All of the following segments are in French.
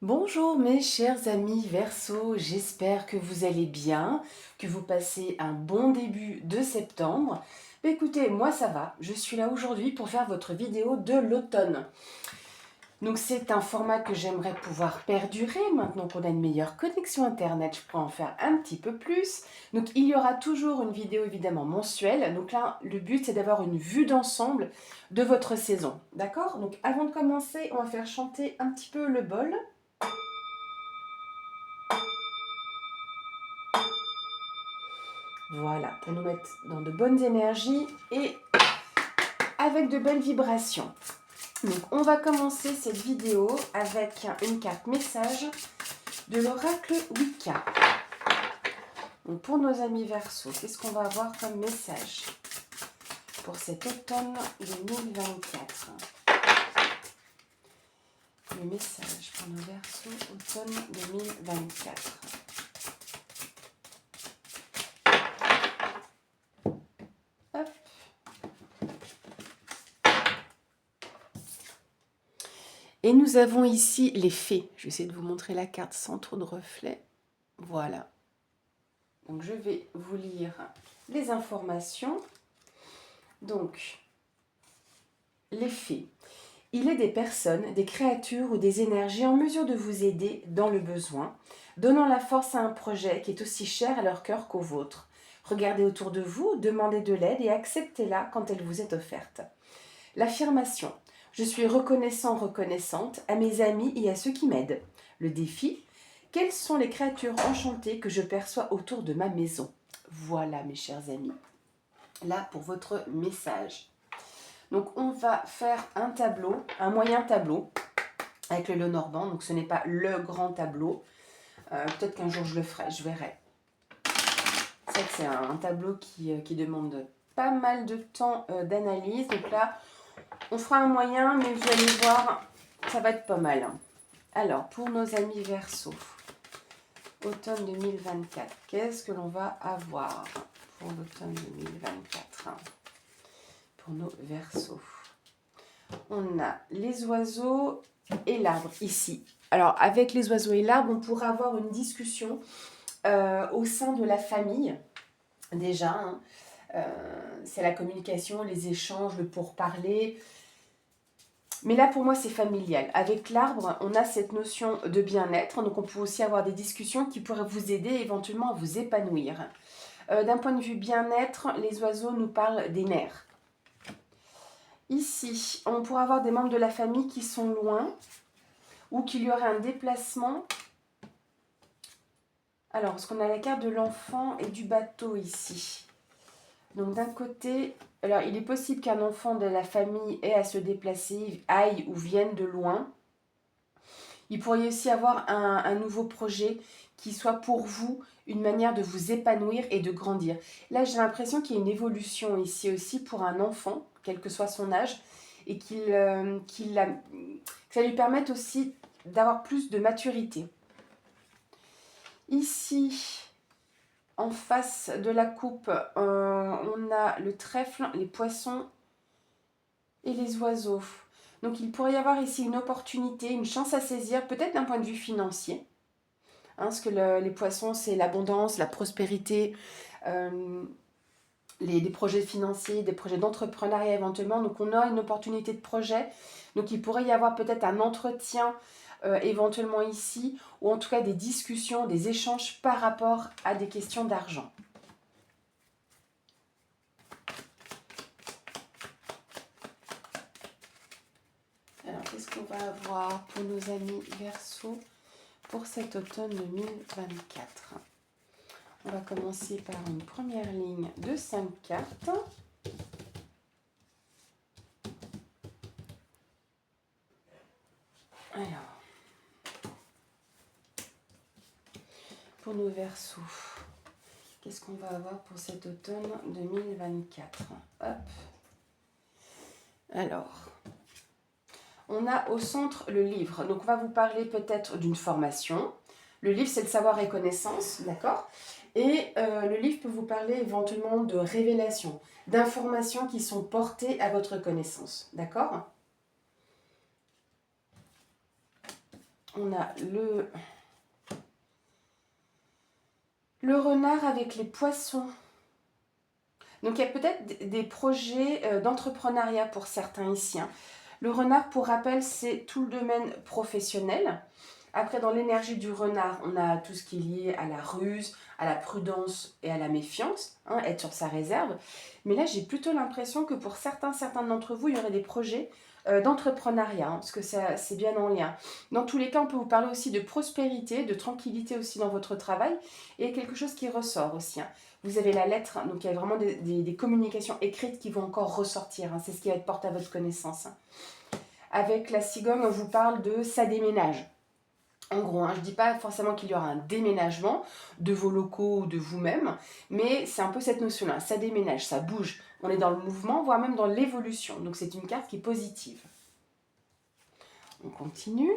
Bonjour mes chers amis Verseau, j'espère que vous allez bien, que vous passez un bon début de septembre. Écoutez, moi ça va, je suis là aujourd'hui pour faire votre vidéo de l'automne. Donc c'est un format que j'aimerais pouvoir perdurer, maintenant qu'on a une meilleure connexion internet, je pourrais en faire un petit peu plus. Donc il y aura toujours une vidéo évidemment mensuelle, donc là le but c'est d'avoir une vue d'ensemble de votre saison, d'accord? Donc avant de commencer, on va faire chanter un petit peu le bol. Voilà, pour nous mettre dans de bonnes énergies et avec de belles vibrations. Donc on va commencer cette vidéo avec une carte message de l'oracle Wicca. Donc pour nos amis Verseau, qu'est-ce qu'on va avoir comme message pour cet automne 2024? Le message pour nos Verseaux automne 2024. Hop. Et nous avons ici les fées. Je vais essayer de vous montrer la carte sans trop de reflets. Voilà. Donc je vais vous lire les informations. Donc, les fées. Il est des personnes, des créatures ou des énergies en mesure de vous aider dans le besoin, donnant la force à un projet qui est aussi cher à leur cœur qu'au vôtre. Regardez autour de vous, demandez de l'aide et acceptez-la quand elle vous est offerte. L'affirmation. Je suis reconnaissant, reconnaissante à mes amis et à ceux qui m'aident. Le défi. Quelles sont les créatures enchantées que je perçois autour de ma maison? Voilà mes chers amis, là pour votre message. Donc on va faire un tableau, un moyen tableau avec le Lenormand. Donc ce n'est pas le grand tableau. Peut-être qu'un jour je le ferai, je verrai. C'est vrai que c'est un tableau qui demande pas mal de temps d'analyse. Donc là, on fera un moyen, mais vous allez voir, ça va être pas mal. Alors, pour nos amis Verseau, automne 2024, qu'est-ce que l'on va avoir pour l'automne 2024 pour nos Verseaux? On a les oiseaux et l'arbre ici. Alors, avec les oiseaux et l'arbre, on pourra avoir une discussion au sein de la famille, déjà. Hein. C'est la communication, les échanges, le pourparler. Mais là, pour moi, c'est familial. Avec l'arbre, on a cette notion de bien-être. Donc, on peut aussi avoir des discussions qui pourraient vous aider éventuellement à vous épanouir. D'un point de vue bien-être, les oiseaux nous parlent des nerfs. Ici, on pourrait avoir des membres de la famille qui sont loin ou qu'il y aurait un déplacement. Alors, parce qu'on a la carte de l'enfant et du bateau ici. Donc, d'un côté, alors il est possible qu'un enfant de la famille ait à se déplacer, aille ou vienne de loin. Il pourrait aussi avoir un nouveau projet qui soit pour vous une manière de vous épanouir et de grandir. Là, j'ai l'impression qu'il y a une évolution ici aussi pour un enfant, quel que soit son âge, et que ça lui permette aussi d'avoir plus de maturité. Ici, en face de la coupe, on a le trèfle, les poissons et les oiseaux. Donc il pourrait y avoir ici une opportunité, une chance à saisir, peut-être d'un point de vue financier. Hein, parce que les poissons, c'est l'abondance, la prospérité, des projets financiers, des projets d'entrepreneuriat éventuellement. Donc on a une opportunité de projet. Donc il pourrait y avoir peut-être un entretien éventuellement ici, ou en tout cas des discussions, des échanges par rapport à des questions d'argent. Alors qu'est-ce qu'on va avoir pour nos amis Verseau pour cet automne 2024? On va commencer par une première ligne de 5 cartes. Alors, pour nos Verseaux, qu'est-ce qu'on va avoir pour cet automne 2024? Hop. Alors, on a au centre le livre. Donc, on va vous parler peut-être d'une formation. Le livre, c'est le savoir et connaissance, d'accord? Et le livre peut vous parler éventuellement de révélations, d'informations qui sont portées à votre connaissance, d'accord? On a le renard avec les poissons. Donc il y a peut-être des projets d'entrepreneuriat pour certains ici, hein. Le renard, pour rappel, c'est tout le domaine professionnel. Après, dans l'énergie du renard, on a tout ce qui est lié à la ruse, à la prudence et à la méfiance, hein, être sur sa réserve. Mais là, j'ai plutôt l'impression que pour certains d'entre vous, il y aurait des projets d'entrepreneuriat, hein, parce que c'est bien en lien. Dans tous les cas, on peut vous parler aussi de prospérité, de tranquillité aussi dans votre travail, et quelque chose qui ressort aussi, hein. Vous avez la lettre, donc il y a vraiment des communications écrites qui vont encore ressortir, hein, c'est ce qui va être porté à votre connaissance, hein. Avec la cigogne, on vous parle de ça déménage. En gros, hein, je ne dis pas forcément qu'il y aura un déménagement de vos locaux ou de vous-même, mais c'est un peu cette notion-là. Ça déménage, ça bouge. On est dans le mouvement, voire même dans l'évolution. Donc c'est une carte qui est positive. On continue.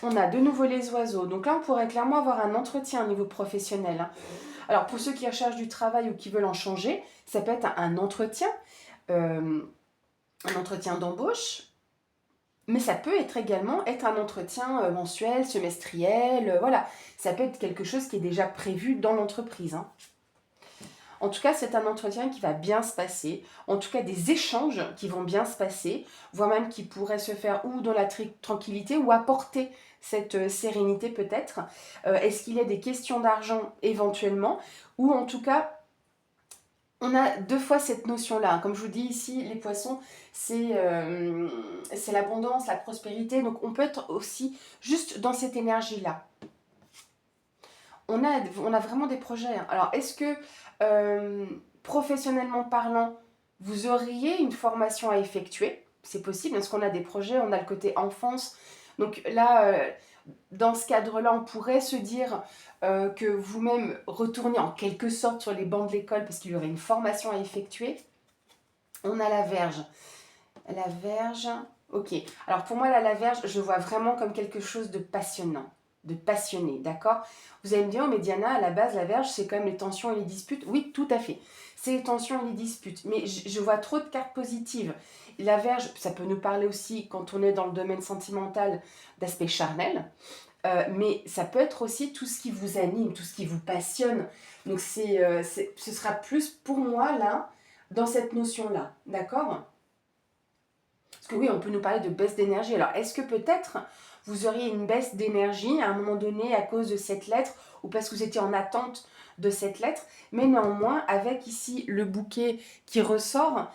On a de nouveau les oiseaux. Donc là, on pourrait clairement avoir un entretien au niveau professionnel, hein. Alors pour ceux qui recherchent du travail ou qui veulent en changer, ça peut être un entretien d'embauche, mais ça peut être également être un entretien mensuel, semestriel, voilà. Ça peut être quelque chose qui est déjà prévu dans l'entreprise, hein. En tout cas, c'est un entretien qui va bien se passer, en tout cas des échanges qui vont bien se passer, voire même qui pourraient se faire ou dans la tranquillité ou apporter cette sérénité peut-être. Est-ce qu'il y a des questions d'argent éventuellement, ou en tout cas, on a deux fois cette notion-là. Comme je vous dis ici, les poissons, c'est l'abondance, la prospérité. Donc on peut être aussi juste dans cette énergie-là. On a vraiment des projets, hein. Alors est-ce que professionnellement parlant, vous auriez une formation à effectuer? C'est possible, parce qu'on a des projets, on a le côté enfance. Donc là, dans ce cadre-là, on pourrait se dire que vous-même retournez en quelque sorte sur les bancs de l'école parce qu'il y aurait une formation à effectuer. On a la Vierge. La Vierge, ok. Alors pour moi, là, la Vierge, je vois vraiment comme quelque chose de passionnant, de passionné, d'accord? Vous allez me dire, oh, mais Diana, à la base, la Vierge, c'est quand même les tensions et les disputes. Oui, tout à fait. C'est les tensions et les disputes. Mais je vois trop de cartes positives. La Vierge, ça peut nous parler aussi, quand on est dans le domaine sentimental, d'aspect charnel. Mais ça peut être aussi tout ce qui vous anime, tout ce qui vous passionne. Donc ce sera plus pour moi là, dans cette notion-là, d'accord? Parce que oui, on peut nous parler de baisse d'énergie. Alors est-ce que peut-être vous auriez une baisse d'énergie à un moment donné à cause de cette lettre, ou parce que vous étiez en attente de cette lettre, mais néanmoins, avec ici le bouquet qui ressort,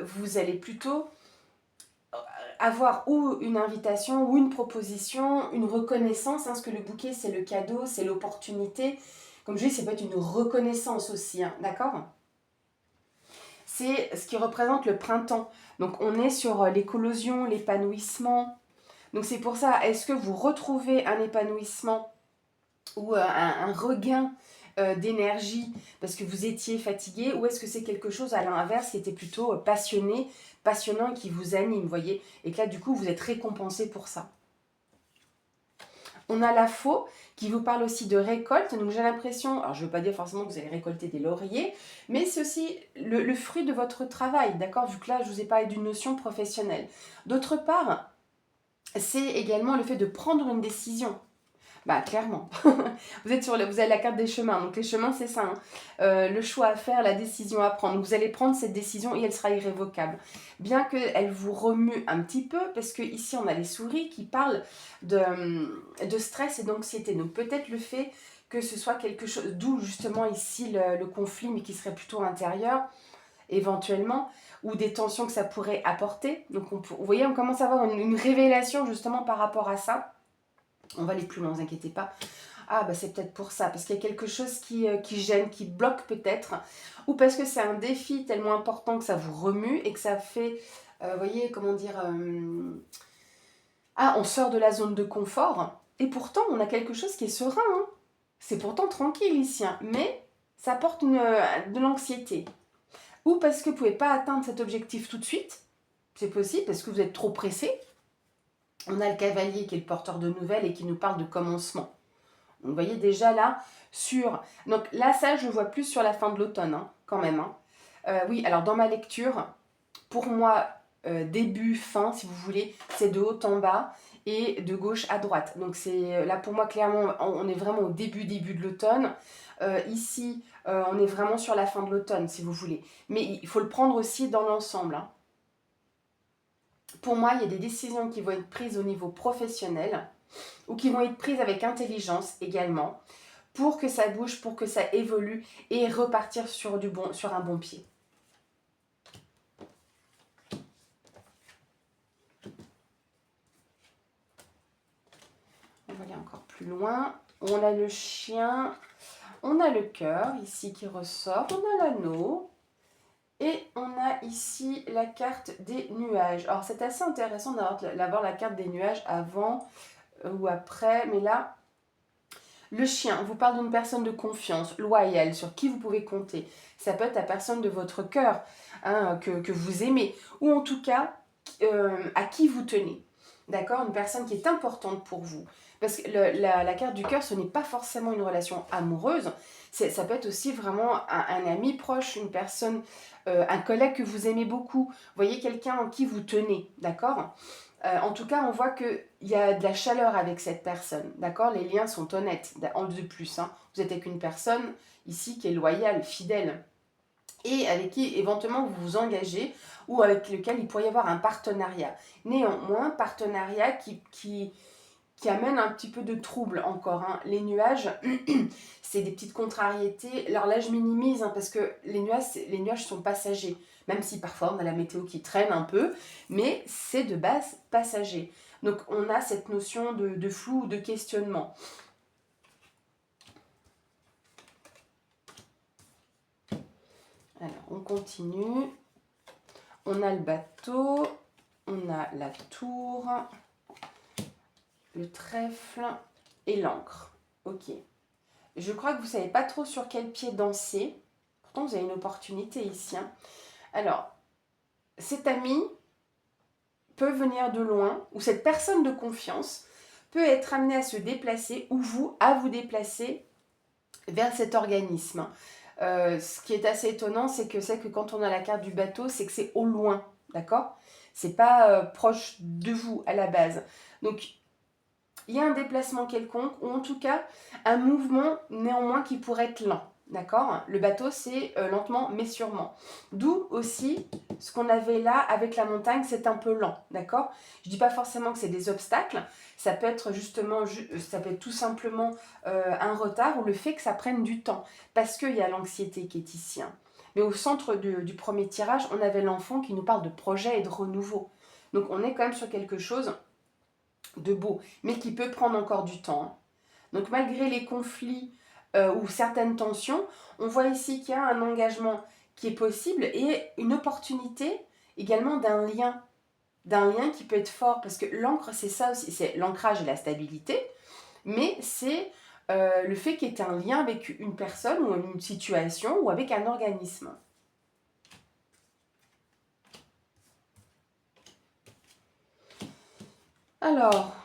vous allez plutôt avoir ou une invitation ou une proposition, une reconnaissance, hein, parce que le bouquet c'est le cadeau, c'est l'opportunité. Comme je dis, ça peut être une reconnaissance aussi, hein, d'accord? C'est ce qui représente le printemps. Donc on est sur l'éclosion, l'épanouissement. Donc c'est pour ça, est-ce que vous retrouvez un épanouissement ou un regain d'énergie parce que vous étiez fatigué, ou est-ce que c'est quelque chose à l'inverse qui était plutôt passionnant et qui vous anime, vous voyez, et que là du coup vous êtes récompensé pour ça. On a la faux qui vous parle aussi de récolte, donc j'ai l'impression, alors je ne veux pas dire forcément que vous allez récolter des lauriers, mais c'est aussi le fruit de votre travail, d'accord, vu que là je vous ai parlé d'une notion professionnelle. D'autre part, c'est également le fait de prendre une décision. Bah clairement, vous avez la carte des chemins, donc les chemins c'est ça, hein. Le choix à faire, la décision à prendre. Donc, vous allez prendre cette décision et elle sera irrévocable. Bien qu'elle vous remue un petit peu, parce que ici on a les souris qui parlent de stress et d'anxiété. Donc peut-être le fait que ce soit quelque chose, d'où justement ici le conflit, mais qui serait plutôt intérieur, éventuellement, ou des tensions que ça pourrait apporter. Donc vous voyez, on commence à avoir une révélation justement par rapport à ça. On va aller plus loin, ne vous inquiétez pas. Ah, bah c'est peut-être pour ça, parce qu'il y a quelque chose qui gêne, qui bloque peut-être, ou parce que c'est un défi tellement important que ça vous remue et que ça fait, vous voyez, comment dire, ah, on sort de la zone de confort, et pourtant on a quelque chose qui est serein, hein. C'est pourtant tranquille ici, hein, mais ça apporte de l'anxiété. Ou parce que vous ne pouvez pas atteindre cet objectif tout de suite, c'est possible, parce que vous êtes trop pressé. On a le cavalier qui est le porteur de nouvelles et qui nous parle de commencement. Donc, vous voyez déjà là, donc là, ça, je le vois plus sur la fin de l'automne, hein, quand même, hein. Oui, alors dans ma lecture, pour moi, début, fin, si vous voulez, c'est de haut en bas et de gauche à droite. Donc c'est là pour moi, clairement, on est vraiment au début de l'automne. Ici, on est vraiment sur la fin de l'automne, si vous voulez. Mais il faut le prendre aussi dans l'ensemble, hein. Pour moi, il y a des décisions qui vont être prises au niveau professionnel ou qui vont être prises avec intelligence également pour que ça bouge, pour que ça évolue et repartir sur un bon pied. On va aller encore plus loin. On a le chien, on a le cœur ici qui ressort, on a l'anneau et on a ici la carte des nuages. Alors c'est assez intéressant d'avoir la carte des nuages avant ou après, mais là, le chien vous parle d'une personne de confiance, loyale, sur qui vous pouvez compter. Ça peut être la personne de votre cœur, hein, que vous aimez, ou en tout cas à qui vous tenez. D'accord? Une personne qui est importante pour vous. Parce que la carte du cœur, ce n'est pas forcément une relation amoureuse. Ça peut être aussi vraiment un ami proche, une personne, un collègue que vous aimez beaucoup. Vous voyez, quelqu'un en qui vous tenez. D'accord? En tout cas, on voit qu'il y a de la chaleur avec cette personne, d'accord? Les liens sont honnêtes, en de plus, hein. Vous êtes avec une personne ici qui est loyale, fidèle, et avec qui éventuellement vous vous engagez, ou avec lequel il pourrait y avoir un partenariat. Néanmoins, partenariat qui amène un petit peu de trouble encore, hein. Les nuages, c'est des petites contrariétés. Alors là, je minimise, hein, parce que les nuages sont passagers. Même si parfois on a la météo qui traîne un peu, mais c'est de base passager. Donc on a cette notion de flou, de questionnement. Alors on continue. On a le bateau, on a la tour, le trèfle et l'ancre. Ok. Je crois que vous ne savez pas trop sur quel pied danser. Pourtant, vous avez une opportunité ici, hein. Alors, cet ami peut venir de loin, ou cette personne de confiance peut être amenée à se déplacer, ou vous, à vous déplacer vers cet organisme. Ce qui est assez étonnant, c'est que quand on a la carte du bateau, c'est que c'est au loin, d'accord? C'est pas proche de vous à la base. Donc, il y a un déplacement quelconque, ou en tout cas, un mouvement néanmoins qui pourrait être lent. D'accord? Le bateau, c'est lentement mais sûrement. D'où aussi ce qu'on avait là avec la montagne, c'est un peu lent. D'accord? Je ne dis pas forcément que c'est des obstacles. Ça peut être justement, ça peut être tout simplement un retard ou le fait que ça prenne du temps. Parce qu'il y a l'anxiété qui est ici, hein. Mais au centre du premier tirage, on avait l'enfant qui nous parle de projet et de renouveau. Donc on est quand même sur quelque chose de beau, mais qui peut prendre encore du temps, hein. Donc malgré les conflits ou certaines tensions, on voit ici qu'il y a un engagement qui est possible et une opportunité également d'un lien qui peut être fort, parce que l'encre, c'est ça aussi, c'est l'ancrage et la stabilité, mais c'est le fait qu'il y ait un lien avec une personne ou une situation ou avec un organisme. Alors,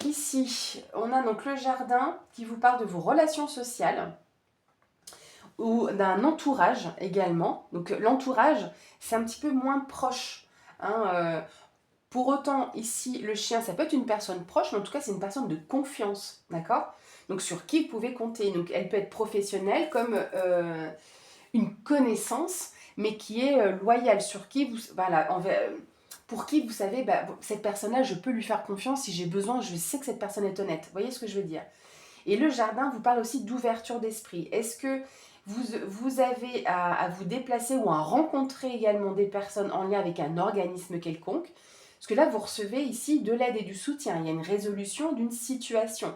ici, on a donc le jardin qui vous parle de vos relations sociales ou d'un entourage également. Donc l'entourage, c'est un petit peu moins proche, hein. Pour autant, ici, le chien, ça peut être une personne proche, mais en tout cas, c'est une personne de confiance, d'accord? Donc sur qui vous pouvez compter. Donc elle peut être professionnelle comme une connaissance, mais qui est loyale, sur qui vous... Voilà, pour qui vous savez, cette personne-là, je peux lui faire confiance si j'ai besoin, je sais que cette personne est honnête. Vous voyez ce que je veux dire? Et le jardin vous parle aussi d'ouverture d'esprit. Est-ce que vous avez à vous déplacer ou à rencontrer également des personnes en lien avec un organisme quelconque? Parce que là, vous recevez ici de l'aide et du soutien. Il y a une résolution d'une situation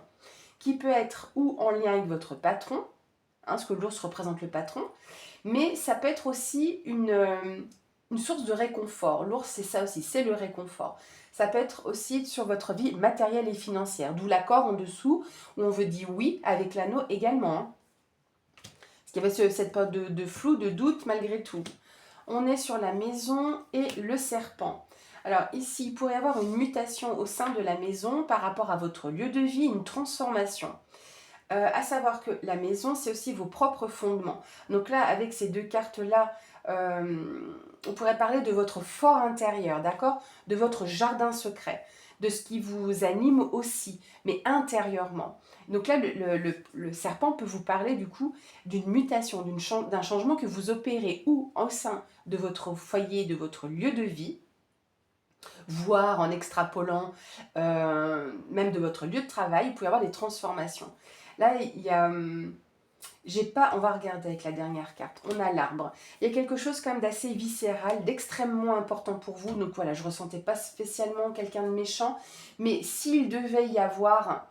qui peut être ou en lien avec votre patron, hein, parce que l'ours représente le patron, mais ça peut être aussi une source de réconfort. L'ours, c'est ça aussi, c'est le réconfort. Ça peut être aussi sur votre vie matérielle et financière, d'où l'accord en dessous, où on veut dire oui, avec l'anneau également, hein. Parce qu'il y avait cette période de flou, de doute malgré tout. On est sur la maison et le serpent. Alors ici, il pourrait y avoir une mutation au sein de la maison par rapport à votre lieu de vie, une transformation. À savoir que la maison, c'est aussi vos propres fondements. Donc là, avec ces deux cartes-là, on pourrait parler de votre fort intérieur, d'accord? De votre jardin secret, de ce qui vous anime aussi, mais intérieurement. Donc là, le serpent peut vous parler du coup d'une mutation, d'un changement que vous opérez ou au sein de votre foyer, de votre lieu de vie, voire en extrapolant même de votre lieu de travail, vous pouvez avoir des transformations. Là, il y a... j'ai pas, on va regarder avec la dernière carte. On a l'arbre. Il y a quelque chose quand même d'assez viscéral, d'extrêmement important pour vous. Donc voilà, je ressentais pas spécialement quelqu'un de méchant. Mais s'il devait y avoir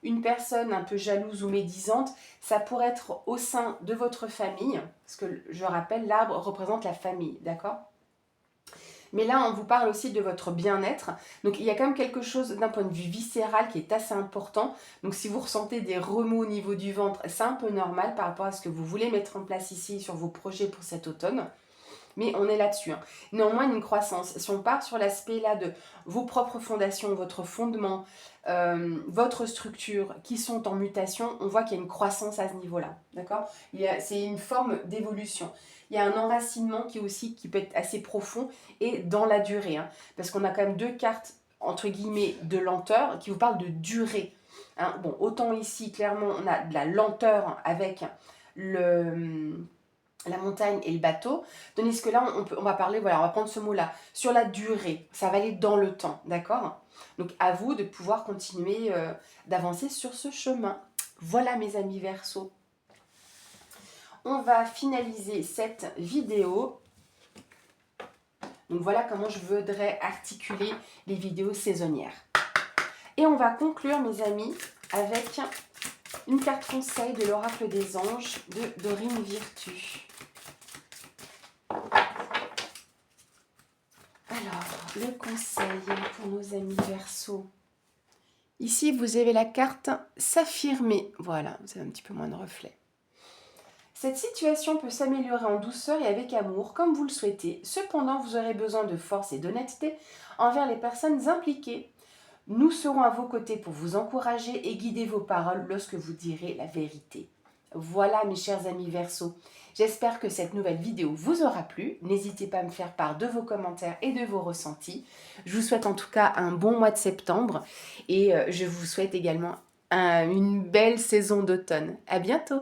une personne un peu jalouse ou médisante, ça pourrait être au sein de votre famille. Parce que je rappelle, l'arbre représente la famille, d'accord? Mais là, on vous parle aussi de votre bien-être. Donc, il y a quand même quelque chose d'un point de vue viscéral qui est assez important. Donc, si vous ressentez des remous au niveau du ventre, c'est un peu normal par rapport à ce que vous voulez mettre en place ici sur vos projets pour cet automne. Mais on est là-dessus. Hein. Néanmoins, une croissance. Si on part sur l'aspect là de vos propres fondations, votre fondement, votre structure qui sont en mutation, on voit qu'il y a une croissance à ce niveau-là. D'accord? C'est une forme d'évolution. Il y a un enracinement qui peut être assez profond et dans la durée. Hein, parce qu'on a quand même deux cartes, entre guillemets, de lenteur qui vous parlent de durée. Hein. Bon, autant ici, clairement, on a de la lenteur avec la montagne et le bateau, tandis que là, on va parler, voilà, on va prendre ce mot-là, sur la durée, ça va aller dans le temps, d'accord? Donc, à vous de pouvoir continuer d'avancer sur ce chemin. Voilà, mes amis Verseau. On va finaliser cette vidéo. Donc, voilà comment je voudrais articuler les vidéos saisonnières. Et on va conclure, mes amis, avec une carte conseil de l'Oracle des Anges de Dorine Virtue. Alors, le conseil pour nos amis Verseau. Ici, vous avez la carte s'affirmer. Voilà, vous avez un petit peu moins de reflet. Cette situation peut s'améliorer en douceur et avec amour, comme vous le souhaitez. Cependant, vous aurez besoin de force et d'honnêteté envers les personnes impliquées. Nous serons à vos côtés pour vous encourager et guider vos paroles lorsque vous direz la vérité. Voilà, mes chers amis Verseau. J'espère que cette nouvelle vidéo vous aura plu. N'hésitez pas à me faire part de vos commentaires et de vos ressentis. Je vous souhaite en tout cas un bon mois de septembre et je vous souhaite également une belle saison d'automne. À bientôt!